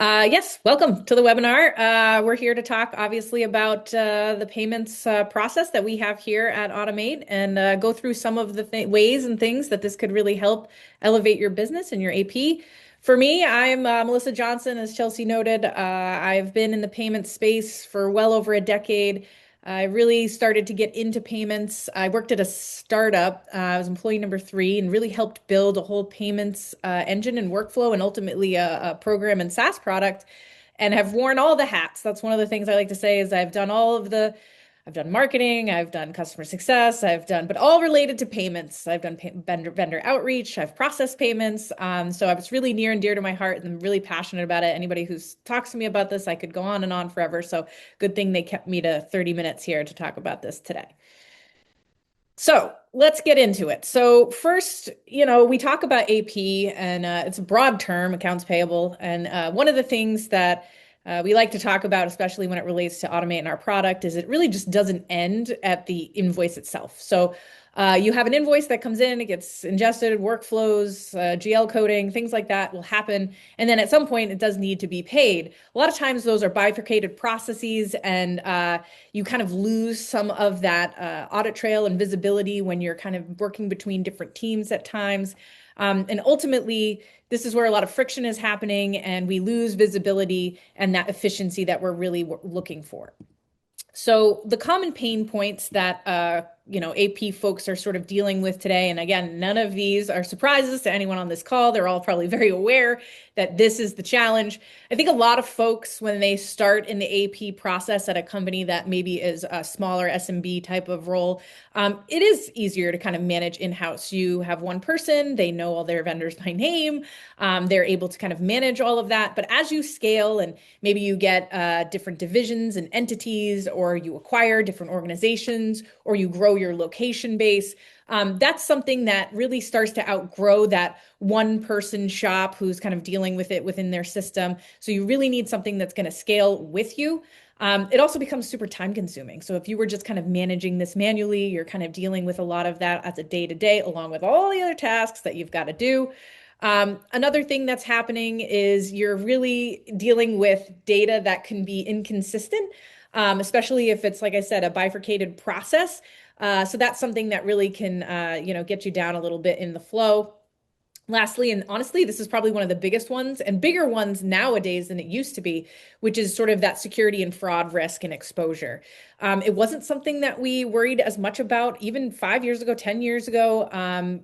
Yes, welcome to the webinar. We're here to talk, obviously, about the payments process that we have here at Ottimate and go through some of the ways and things that this could really help elevate your business and your AP. For me, I'm Melissa Johnson, as Chelsea noted. I've been in the payment space for well over a decade. I really started to get into payments. I worked at a startup. I was employee number 3 and really helped build a whole payments engine and workflow and ultimately a program and SaaS product and have worn all the hats. That's one of the things I like to say is I've done marketing, I've done customer success, but all related to payments. I've done vendor outreach, I've processed payments. So it's really near and dear to my heart and I'm really passionate about it. Anybody who talks to me about this, I could go on and on forever. So good thing they kept me to 30 minutes here to talk about this today. So let's get into it. So first, we talk about AP and it's a broad term, accounts payable. And one of the things that we like to talk about, especially when it relates to Ottimate and our product, is it really just doesn't end at the invoice itself. So you have an invoice that comes in, it gets ingested, workflows, GL coding, things like that will happen. And then at some point, it does need to be paid. A lot of times those are bifurcated processes and you kind of lose some of that audit trail and visibility when you're kind of working between different teams at times. And ultimately, this is where a lot of friction is happening and we lose visibility and that efficiency that we're really looking for. So the common pain points that AP folks are sort of dealing with today, and again, none of these are surprises to anyone on this call. They're all probably very aware that this is the challenge. I think a lot of folks, when they start in the AP process at a company that maybe is a smaller SMB type of role, it is easier to kind of manage in-house. You have one person, they know all their vendors by name, they're able to kind of manage all of that. But as you scale and maybe you get different divisions and entities, or you acquire different organizations, or you grow your location base, that's something that really starts to outgrow that one person shop who's kind of dealing with it within their system. So you really need something that's going to scale with you. It also becomes super time consuming. So if you were just kind of managing this manually, you're kind of dealing with a lot of that as a day-to-day, along with all the other tasks that you've got to do. Another thing that's happening is you're really dealing with data that can be inconsistent, especially if it's, like I said, a bifurcated process. So that's something that really can, get you down a little bit in the flow. Lastly, and honestly, this is probably one of the biggest ones and bigger ones nowadays than it used to be, which is sort of that security and fraud risk and exposure. It wasn't something that we worried as much about even 5 years ago, 10 years ago.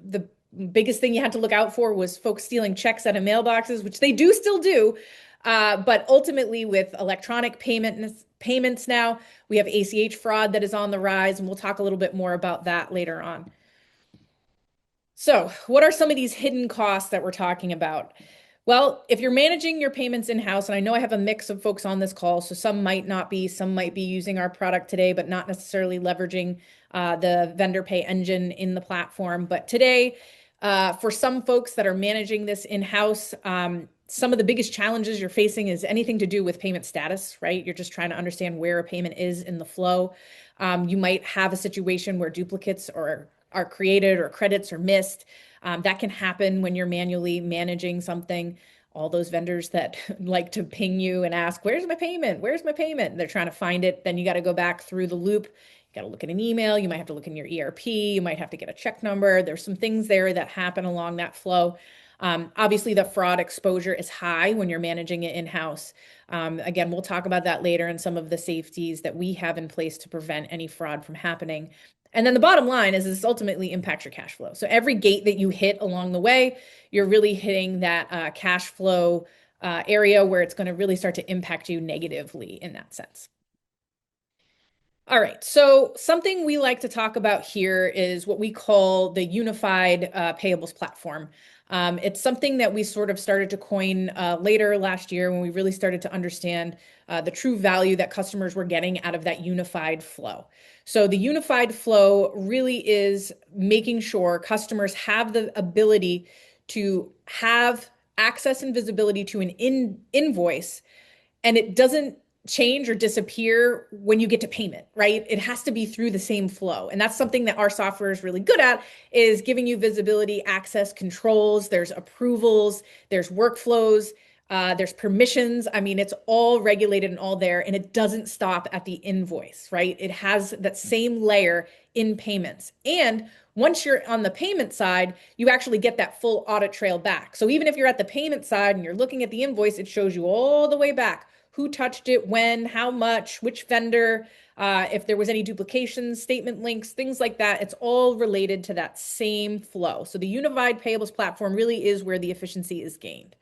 The biggest thing you had to look out for was folks stealing checks out of mailboxes, which they do still do. But ultimately, with electronic payments now, we have ACH fraud that is on the rise, and we'll talk a little bit more about that later on. So, what are some of these hidden costs that we're talking about? Well, if you're managing your payments in-house, and I know I have a mix of folks on this call, so some might be using our product today, but not necessarily leveraging the VendorPay engine in the platform. But today, for some folks that are managing this in-house, some of the biggest challenges you're facing is anything to do with payment status, right? You're just trying to understand where a payment is in the flow. You might have a situation where duplicates are created or credits are missed. That can happen when you're manually managing something. All those vendors that like to ping you and ask, where's my payment? Where's my payment? And they're trying to find it. Then you got to go back through the loop. You got to look at an email. You might have to look in your ERP. You might have to get a check number. There's some things there that happen along that flow. Obviously, the fraud exposure is high when you're managing it in-house. Again, we'll talk about that later and some of the safeties that we have in place to prevent any fraud from happening. And then the bottom line is this ultimately impacts your cash flow. So every gate that you hit along the way, you're really hitting that cash flow area where it's going to really start to impact you negatively in that sense. All right, so something we like to talk about here is what we call the unified payables platform. It's something that we sort of started to coin later last year when we really started to understand the true value that customers were getting out of that unified flow. So the unified flow really is making sure customers have the ability to have access and visibility to an invoice, and it doesn't change or disappear when you get to payment, right? It has to be through the same flow. And that's something that our software is really good at, is giving you visibility, access, controls, there's approvals, there's workflows. There's permissions. I mean, it's all regulated and all there, and it doesn't stop at the invoice, right? It has that same layer in payments. And once you're on the payment side, you actually get that full audit trail back. So even if you're at the payment side and you're looking at the invoice, it shows you all the way back who touched it, when, how much, which vendor, if there was any duplications, statement links, things like that. It's all related to that same flow. So the unified payables platform really is where the efficiency is gained.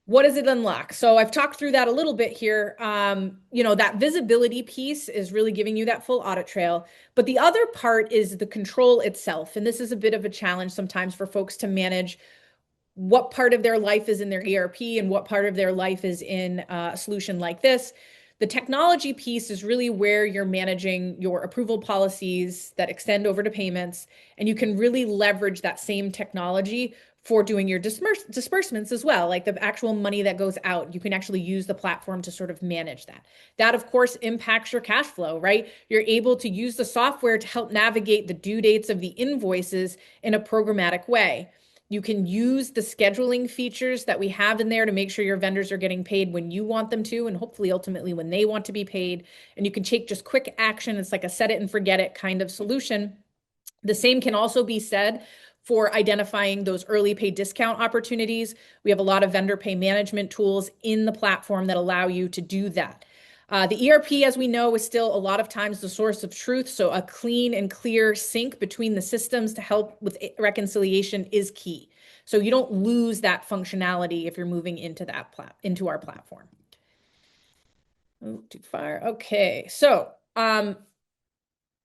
What does it unlock? So I've talked through that a little bit here. That visibility piece is really giving you that full audit trail. But the other part is the control itself. And this is a bit of a challenge sometimes for folks to manage what part of their life is in their ERP and what part of their life is in a solution like this. The technology piece is really where you're managing your approval policies that extend over to payments, and you can really leverage that same technology for doing your disbursements as well, like the actual money that goes out. You can actually use the platform to sort of manage that. That, of course, impacts your cash flow, right? You're able to use the software to help navigate the due dates of the invoices in a programmatic way. You can use the scheduling features that we have in there to make sure your vendors are getting paid when you want them to, and hopefully ultimately when they want to be paid. And you can take just quick action. It's like a set it and forget it kind of solution. The same can also be said for identifying those early pay discount opportunities. We have a lot of vendor pay management tools in the platform that allow you to do that. The ERP, as we know, is still a lot of times the source of truth. So a clean and clear sync between the systems to help with reconciliation is key. So you don't lose that functionality if you're moving into into our platform. Oh, too far. Okay. So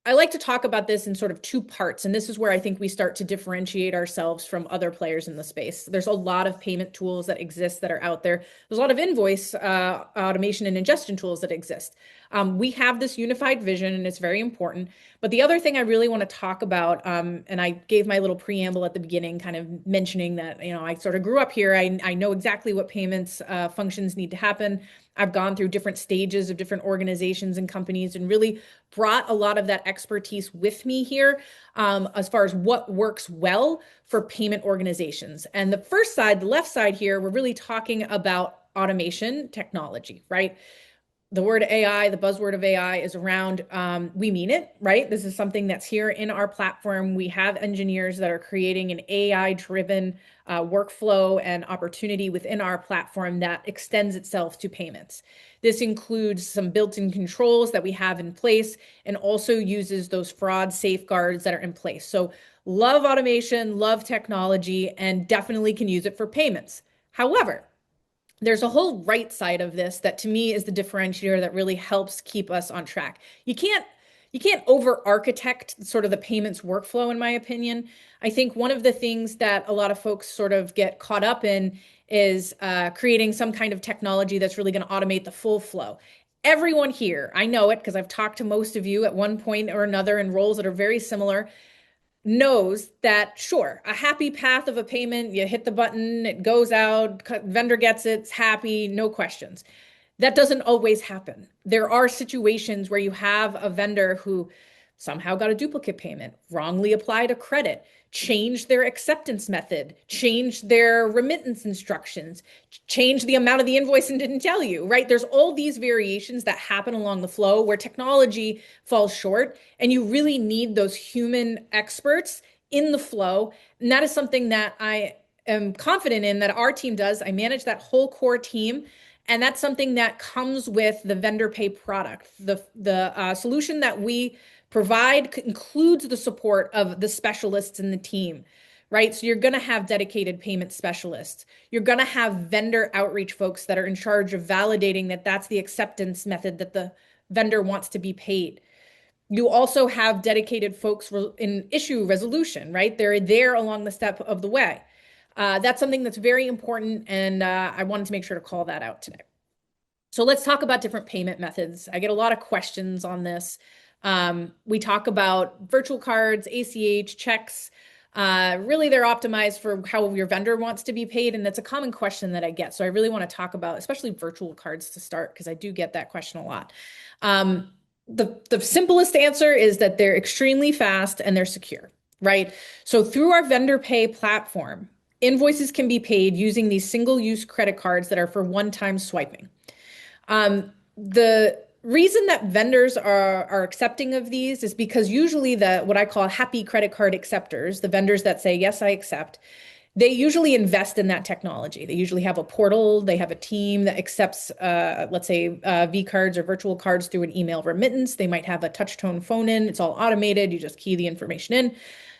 I like to talk about this in sort of two parts, and this is where I think we start to differentiate ourselves from other players in the space. There's a lot of payment tools that exist that are out there. There's a lot of invoice automation and ingestion tools that exist. We have this unified vision, and it's very important. But the other thing I really want to talk about, and I gave my little preamble at the beginning, kind of mentioning that, I sort of grew up here. I know exactly what payments functions need to happen. I've gone through different stages of different organizations and companies and really brought a lot of that expertise with me here as far as what works well for payment organizations. And the first side, the left side here, we're really talking about automation technology, right? The word AI, the buzzword of AI is around, we mean it, right? This is something that's here in our platform. We have engineers that are creating an AI-driven workflow and opportunity within our platform that extends itself to payments. This includes some built-in controls that we have in place and also uses those fraud safeguards that are in place. So love automation, love technology, and definitely can use it for payments. However, there's a whole right side of this that to me is the differentiator that really helps keep us on track. You can't over architect sort of the payments workflow, in my opinion. I think one of the things that a lot of folks sort of get caught up in is creating some kind of technology that's really going to automate the full flow. Everyone here, I know it because I've talked to most of you at one point or another in roles that are very similar, knows that, sure, a happy path of a payment, you hit the button, it goes out, vendor gets it, it's happy, no questions. That doesn't always happen. There are situations where you have a vendor who somehow got a duplicate payment, wrongly applied a credit, changed their acceptance method, changed their remittance instructions, changed the amount of the invoice and didn't tell you, right? There's all these variations that happen along the flow where technology falls short, and you really need those human experts in the flow. And that is something that I am confident in that our team does. I manage that whole core team. And that's something that comes with the VendorPay product. The solution that we provide includes the support of the specialists in the team, right? So you're going to have dedicated payment specialists. You're going to have vendor outreach folks that are in charge of validating that that's the acceptance method that the vendor wants to be paid. You also have dedicated folks in issue resolution, right? They're there along the step of the way. That's something that's very important, and I wanted to make sure to call that out today. So let's talk about different payment methods. I get a lot of questions on this. We talk about virtual cards, ACH, checks. Really, they're optimized for how your vendor wants to be paid, and that's a common question that I get. So I really want to talk about, especially virtual cards to start, because I do get that question a lot. The simplest answer is that they're extremely fast and they're secure, right? So through our VendorPay platform, invoices can be paid using these single-use credit cards that are for one-time swiping. The reason that vendors are accepting of these is because usually the what I call happy credit card acceptors, the vendors that say, yes, I accept, they usually invest in that technology. They usually have a portal, they have a team that accepts, let's say, V cards or virtual cards through an email remittance. They might have a touch tone phone in, it's all automated. You just key the information in.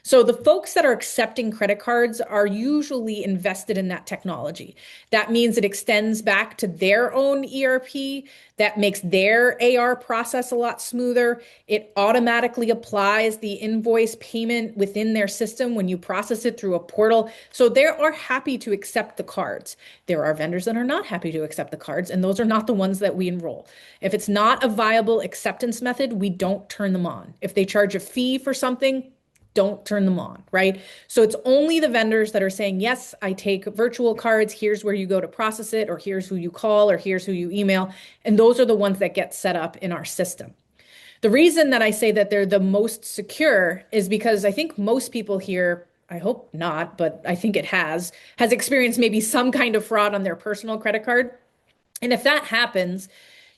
So the folks that are accepting credit cards are usually invested in that technology. That means it extends back to their own ERP. That makes their AR process a lot smoother. It automatically applies the invoice payment within their system when you process it through a portal. So they are happy to accept the cards. There are vendors that are not happy to accept the cards, and those are not the ones that we enroll. If it's not a viable acceptance method, we don't turn them on. If they charge a fee for something, don't turn them on, right? So it's only the vendors that are saying, yes, I take virtual cards. Here's where you go to process it, or here's who you call, or here's who you email. And those are the ones that get set up in our system. The reason that I say that they're the most secure is because I think most people here, I hope not, but I think it has experienced maybe some kind of fraud on their personal credit card. And if that happens,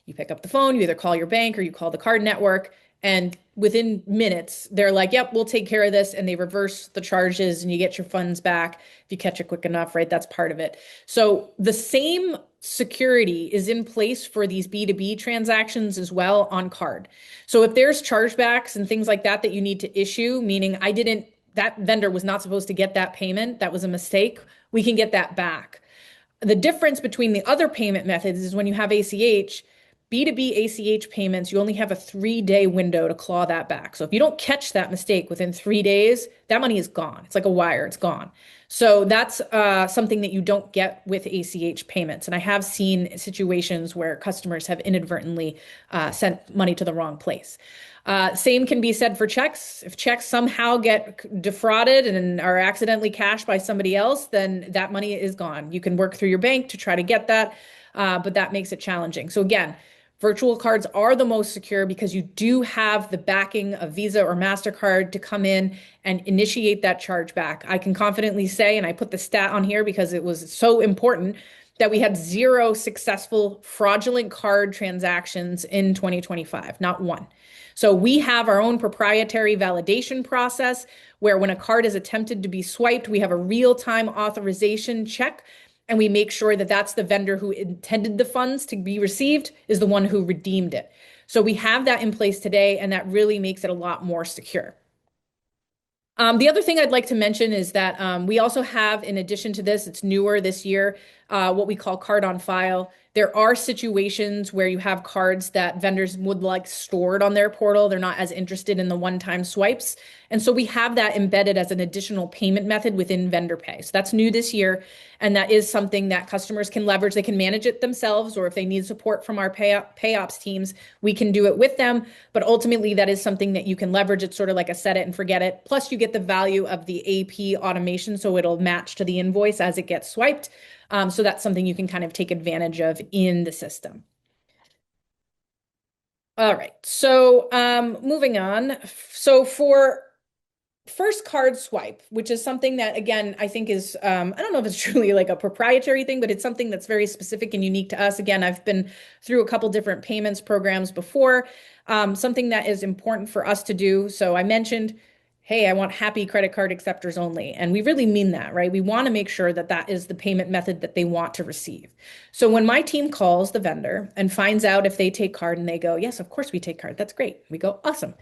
you pick up the phone, you either call your bank or you call the card network, and within minutes, they're like, yep, we'll take care of this. And they reverse the charges and you get your funds back if you catch it quick enough, right? That's part of it. So the same security is in place for these B2B transactions as well on card. So if there's chargebacks and things like that that you need to issue, meaning that vendor was not supposed to get that payment, that was a mistake, we can get that back. The difference between the other payment methods is when you have ACH, B2B ACH payments, you only have a 3-day window to claw that back. So if you don't catch that mistake within 3 days, that money is gone. It's like a wire, it's gone. So that's something that you don't get with ACH payments. And I have seen situations where customers have inadvertently sent money to the wrong place. Same can be said for checks. If checks somehow get defrauded and are accidentally cashed by somebody else, then that money is gone. You can work through your bank to try to get that, but that makes it challenging. So again, virtual cards are the most secure because you do have the backing of Visa or MasterCard to come in and initiate that chargeback. I can confidently say, and I put the stat on here because it was so important, that we had 0 successful fraudulent card transactions in 2025, not one. So we have our own proprietary validation process where when a card is attempted to be swiped, we have a real-time authorization check and we make sure that that's the vendor who intended the funds to be received is the one who redeemed it. So we have that in place today, and that really makes it a lot more secure. The other thing I'd like to mention is that we also have, in addition to this, it's newer this year, what we call card on file. There are situations where you have cards that vendors would like stored on their portal. They're not as interested in the one-time swipes. And so we have that embedded as an additional payment method within VendorPay. So that's new this year. And that is something that customers can leverage. They can manage it themselves, or if they need support from our payops teams, we can do it with them. But ultimately, that is something that you can leverage. It's sort of like a set it and forget it. Plus, you get the value of the AP automation, so it'll match to the invoice as it gets swiped. So that's something you can kind of take advantage of in the system. All right, so moving on. So for first card swipe, which is something that, again, I think is, I don't know if it's truly like a proprietary thing, but it's something that's very specific and unique to us. Again, I've been through a couple different payments programs before, something that is important for us to do. So I mentioned, hey, I want happy credit card acceptors only. And we really mean that, right? We want to make sure that that is the payment method that they want to receive. So when my team calls the vendor and finds out if they take card and they go, yes, of course we take card. That's great. We go, awesome.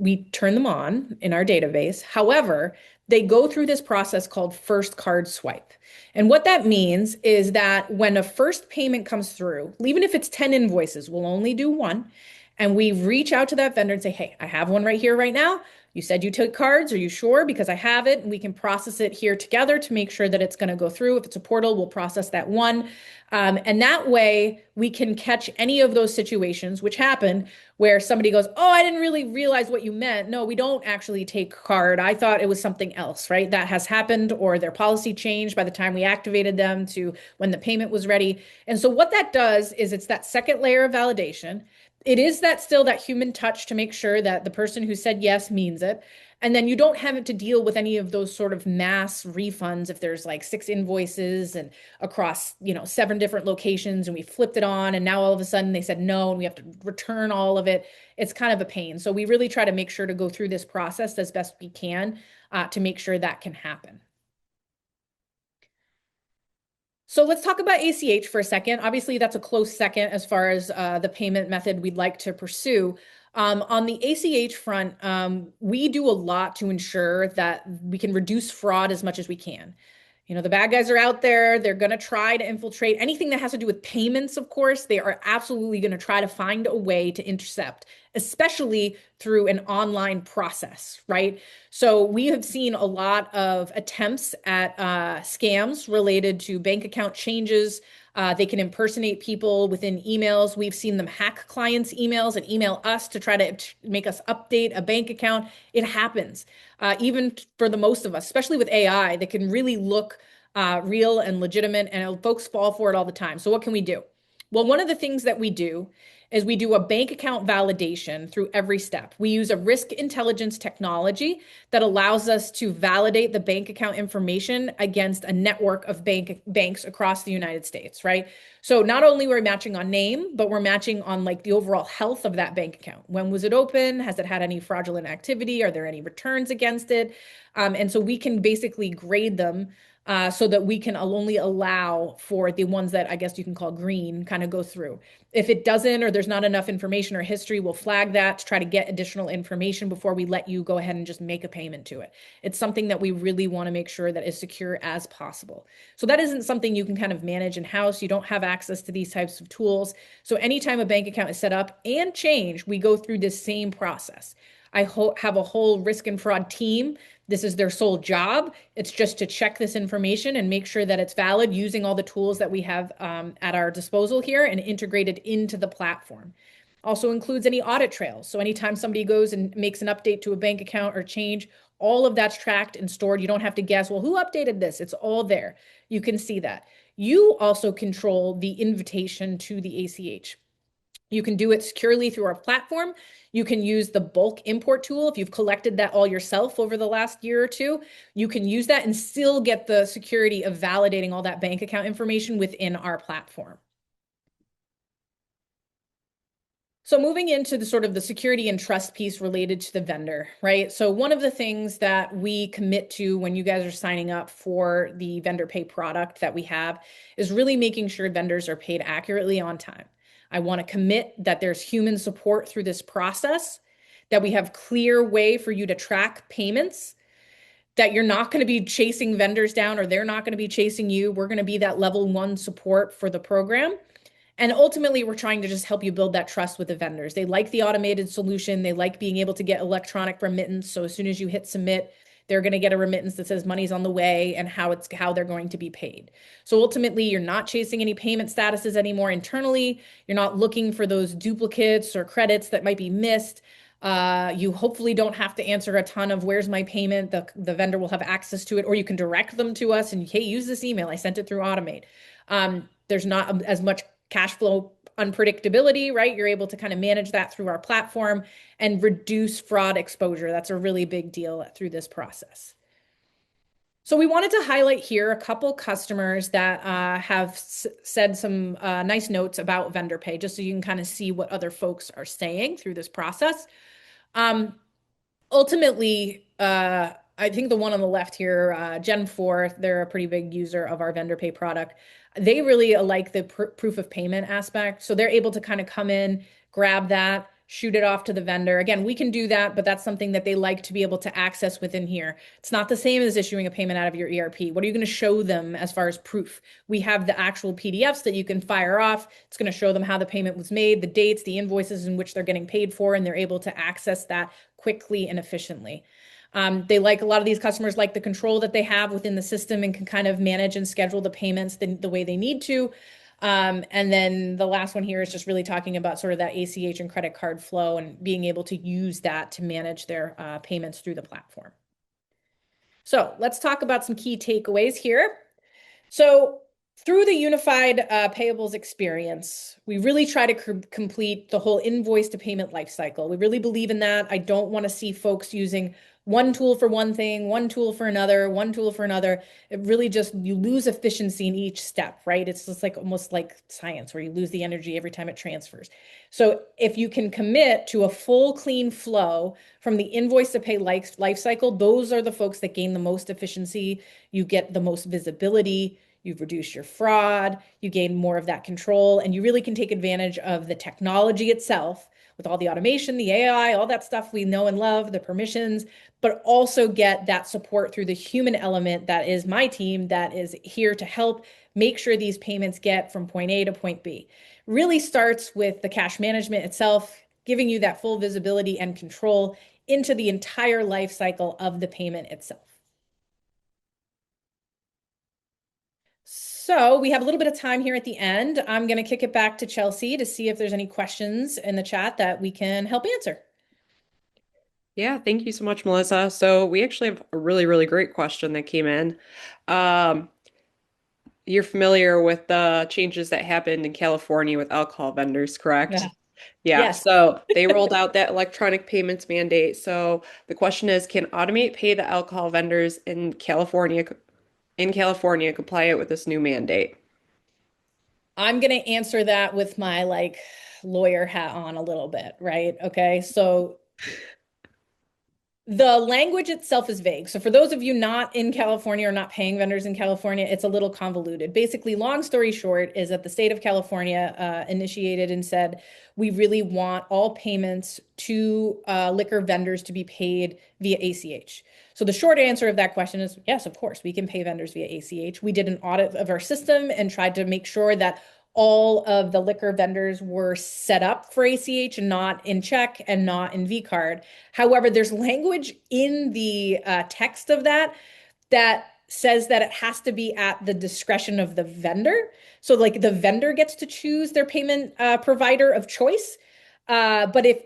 We turn them on in our database. However, they go through this process called first card swipe. And what that means is that when a first payment comes through, even if it's 10 invoices, we'll only do one. And we reach out to that vendor and say, hey, I have one right here right now. You said you took cards. Are you sure? Because I have it. And we can process it here together to make sure that it's going to go through. If it's a portal, we'll process that one. And that way we can catch any of those situations which happen where somebody goes, oh, I didn't really realize what you meant. No, we don't actually take card. I thought it was something else, right? That has happened, or their policy changed by the time we activated them to when the payment was ready. And so what that does is it's that second layer of validation It is that still that human touch to make sure that the person who said yes means it. And then you don't have to deal with any of those sort of mass refunds if there's like six invoices and across, seven different locations and we flipped it on and now all of a sudden they said no and we have to return all of it. It's kind of a pain. So we really try to make sure to go through this process as best we can to make sure that can happen. So let's talk about ACH for a second. Obviously, that's a close second as far as the payment method we'd like to pursue. On the ACH front, we do a lot to ensure that we can reduce fraud as much as we can. The bad guys are out there. They're going to try to infiltrate anything that has to do with payments, of course. They are absolutely going to try to find a way to intercept, especially through an online process, right? So we have seen a lot of attempts at scams related to bank account changes. They can impersonate people within emails. We've seen them hack clients' emails and email us to try to make us update a bank account. It happens, even for the most of us, especially with AI, that can really look real and legitimate, and folks fall for it all the time. So what can we do? Well, one of the things that we do is we do a bank account validation through every step. We use a risk intelligence technology that allows us to validate the bank account information against a network of banks across the United States, right? So not only we're matching on name, but we're matching on like the overall health of that bank account. When was it open? Has it had any fraudulent activity? Are there any returns against it? And so we can basically grade them so that we can only allow for the ones that I guess you can call green kind of go through. If it doesn't, or there's not enough information or history, we'll flag that to try to get additional information before we let you go ahead and just make a payment to it. It's something that we really want to make sure that is secure as possible. So that isn't something you can kind of manage in-house. You don't have access to these types of tools. So anytime a bank account is set up and changed, we go through this same process. I have a whole risk and fraud team. This is their sole job. It's just to check this information and make sure that it's valid using all the tools that we have at our disposal here and integrated into the platform. Also includes any audit trails. So anytime somebody goes and makes an update to a bank account or change, all of that's tracked and stored. You don't have to guess, well, who updated this? It's all there. You can see that. You also control the invitation to the ACH. You can do it securely through our platform. You can use the bulk import tool. If you've collected that all yourself over the last year or two, you can use that and still get the security of validating all that bank account information within our platform. So moving into the sort of the security and trust piece related to the vendor, right? So one of the things that we commit to when you guys are signing up for the VendorPay product that we have is really making sure vendors are paid accurately on time. I want to commit that there's human support through this process, that we have clear way for you to track payments, that you're not going to be chasing vendors down or they're not going to be chasing you. We're going to be that level one support for the program. And ultimately, we're trying to just help you build that trust with the vendors. They like the automated solution. They like being able to get electronic remittance. So as soon as you hit submit, they're going to get a remittance that says money's on the way and how they're going to be paid. So ultimately, you're not chasing any payment statuses anymore internally. You're not looking for those duplicates or credits that might be missed. You hopefully don't have to answer a ton of where's my payment. The vendor will have access to it, or you can direct them to us and, hey, use this email. I sent it through Ottimate. There's not as much cash flow unpredictability, right? You're able to kind of manage that through our platform and reduce fraud exposure. That's a really big deal through this process. So we wanted to highlight here a couple customers that have said some nice notes about VendorPay, just so you can kind of see what other folks are saying through this process. Ultimately, I think the one on the left here, Gen 4, they're a pretty big user of our VendorPay product. They really like the proof of payment aspect. So they're able to kind of come in, grab that, shoot it off to the vendor. Again, we can do that, but that's something that they like to be able to access within here. It's not the same as issuing a payment out of your ERP. What are you going to show them as far as proof? We have the actual PDFs that you can fire off. It's going to show them how the payment was made, the dates, the invoices in which they're getting paid for, and they're able to access that quickly and efficiently. They like a lot of these customers like the control that they have within the system and can kind of manage and schedule the payments the way they need to. And then the last one here is just really talking about sort of that ACH and credit card flow and being able to use that to manage their payments through the platform. So let's talk about some key takeaways here. So Through the unified payables experience, we really try to complete the whole invoice to payment lifecycle. We really believe in that. I don't want to see folks using one tool for one thing, one tool for another, one tool for another. It really just, you lose efficiency in each step, right? It's just like almost like science where you lose the energy every time it transfers. So if you can commit to a full clean flow from the invoice to pay life cycle, those are the folks that gain the most efficiency. You get the most visibility. You've reduced your fraud, you gain more of that control, and you really can take advantage of the technology itself with all the automation, the AI, all that stuff we know and love, the permissions, but also get that support through the human element that is my team that is here to help make sure these payments get from point A to point B. Really starts with the cash management itself, giving you that full visibility and control into the entire life cycle of the payment itself. So we have a little bit of time here at the end. I'm going to kick it back to Chelsea to see if there's any questions in the chat that we can help answer. Yeah, thank you so much, Melissa. So we actually have a really, really great question that came in. Um, you're familiar with the changes that happened in California with alcohol vendors, correct? Yeah. Yeah, Yes. so they rolled out that electronic payments mandate. So the question is, can Automate pay the alcohol vendors in California comply with this new mandate? I'm going to answer that with my like lawyer hat on a little bit, right? Okay. So the language itself is vague. So, for those of you not in California or not paying vendors in California, it's a little convoluted. Basically, long story short, is that the state of California initiated and said, we really want all payments to liquor vendors to be paid via ACH. So, the short answer of that question is yes, of course, we can pay vendors via ACH. We did an audit of our system and tried to make sure that all of the liquor vendors were set up for ACH and not in check and not in V card. However, there's language in the text of that says that it has to be at the discretion of the vendor. So, like the vendor gets to choose their payment provider of choice. But if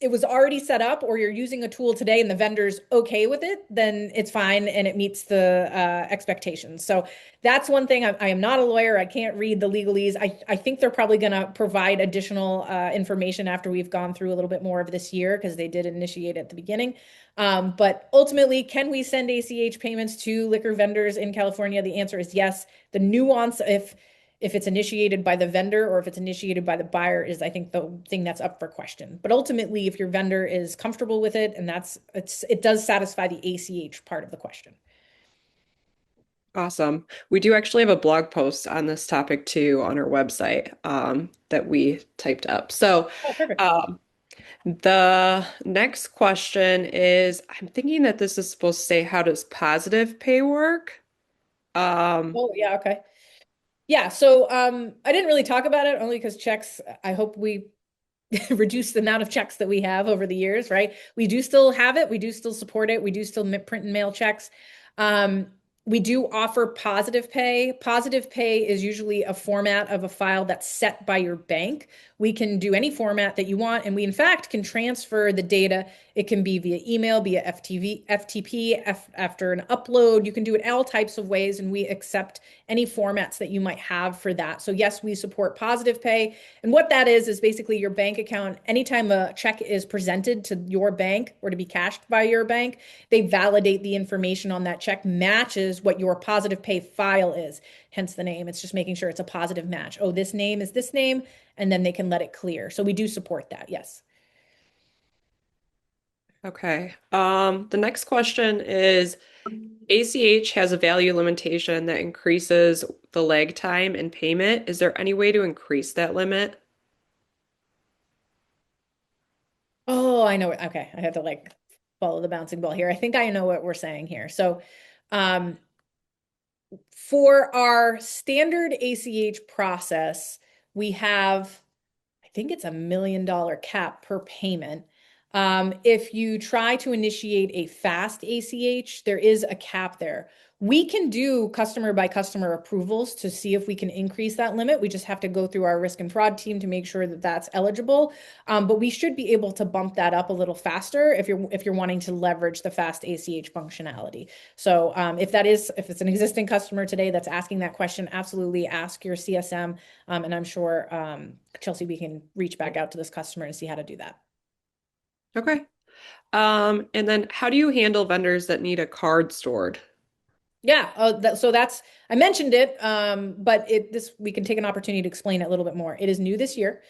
it was already set up or you're using a tool today and the vendor's okay with it, then it's fine and it meets the expectations. So that's one thing. I am not a lawyer. I can't read the legalese. I think they're probably going to provide additional information after we've gone through a little bit more of this year because they did initiate at the beginning. But ultimately, can we send ACH payments to liquor vendors in California? The answer is yes. The nuance, if it's initiated by the vendor or if it's initiated by the buyer is I think the thing that's up for question. But ultimately, if your vendor is comfortable with it and it does satisfy the ACH part of the question. Awesome. We do actually have a blog post on this topic too on our website that we typed up. So, Oh, perfect. um, the next question is, I'm thinking that this is supposed to say, how does positive pay work? Um, Oh, yeah, okay. Yeah, so I didn't really talk about it only because checks, I hope we reduce the amount of checks that we have over the years, right? We do still have it. We do still support it. We do still print and mail checks. Um, we do offer positive pay. Positive pay is usually a format of a file that's set by your bank. We can do any format that you want, and we in fact can transfer the data. It can be via email, via FTP, after an upload. You can do it all types of ways, and we accept any formats that you might have for that. So yes, we support positive pay. And what that is basically your bank account. Anytime a check is presented to your bank or to be cashed by your bank, they validate the information on that check matches what your positive pay file is, hence the name. It's just making sure it's a positive match. Oh, this name is this name, and then they can let it clear. So we do support that, yes. okay. The next question is, ACH has a value limitation that increases the lag time in payment. Is there any way to increase that limit? Oh, I know. Okay, I have to like follow the bouncing ball here. I think I know what we're saying here. So, um, for our standard ACH process, we have, I think it's $1 million cap per payment. If you try to initiate a fast ACH, there is a cap there. We can do customer by customer approvals to see if we can increase that limit. We just have to go through our risk and fraud team to make sure that that's eligible. But we should be able to bump that up a little faster if you're wanting to leverage the fast ACH functionality. So if it's an existing customer today that's asking that question, absolutely ask your CSM. And I'm sure Chelsea, we can reach back out to this customer and see how to do that. Okay. And then how do you handle vendors that need a card stored? Yeah, so that's I mentioned it, but this we can take an opportunity to explain it a little bit more. It is new this year.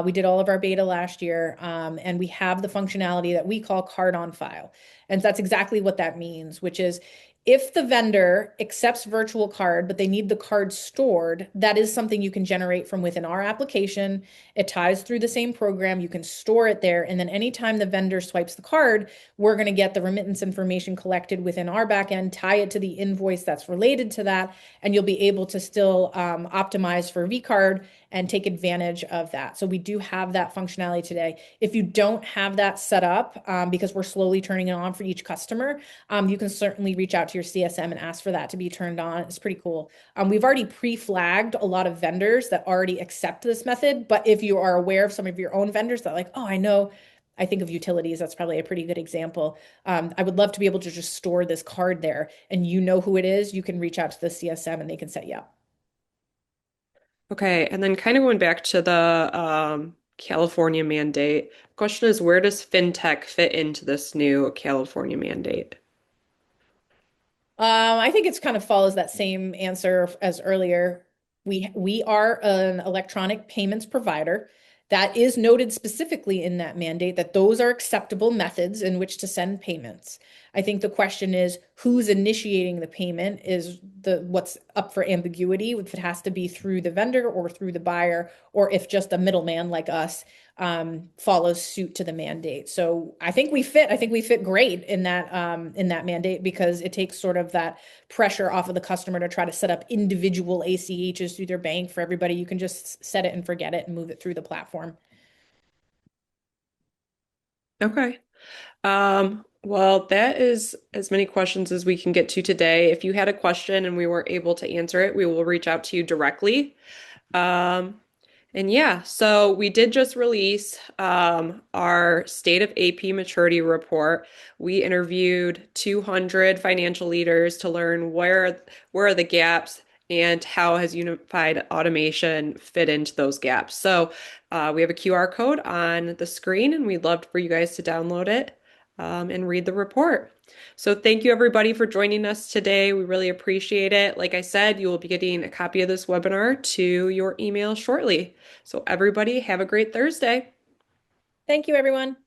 We did all of our beta last year, and we have the functionality that we call card on file, and that's exactly what that means, which is if the vendor accepts virtual card, but they need the card stored, that is something you can generate from within our application. It ties through the same program. You can store it there, and then anytime the vendor swipes the card, we're going to get the remittance information collected within our backend, tie it to the invoice that's related to that, and you'll be able to still optimize for vCard and take advantage of that. So we do have that functionality today. If you don't have that set up, because we're slowly turning it on for each customer, you can certainly reach out to your CSM and ask for that to be turned on. It's pretty cool. We've already pre-flagged a lot of vendors that already accept this method, but if you are aware of some of your own vendors that like, oh, I think of utilities, that's probably a pretty good example. I would love to be able to just store this card there and you know who it is, you can reach out to the CSM and they can set you up. Okay, and then kind of going back to the California mandate, question is where does fintech fit into this new California mandate? I think it's kind of follows that same answer as earlier. We are an electronic payments provider. That is noted specifically in that mandate that those are acceptable methods in which to send payments. I think the question is who's initiating the payment is the what's up for ambiguity, if it has to be through the vendor or through the buyer, or if just a middleman like us follows suit to the mandate. So I think we fit great in that mandate because it takes sort of that pressure off of the customer to try to set up individual ACHs through their bank for everybody. You can just set it and forget it and move it through the platform. Okay. Well, that is as many questions as we can get to today. If you had a question and we weren't able to answer it, we will reach out to you directly. Um, And yeah, so we did just release our State of AP Maturity report. We interviewed 200 financial leaders to learn where are the gaps and how has unified automation fit into those gaps. So we have a QR code on the screen, and we'd love for you guys to download it and read the report. So thank you everybody for joining us today. We really appreciate it. Like I said, you will be getting a copy of this webinar to your email shortly. So everybody have a great Thursday. Thank you, everyone.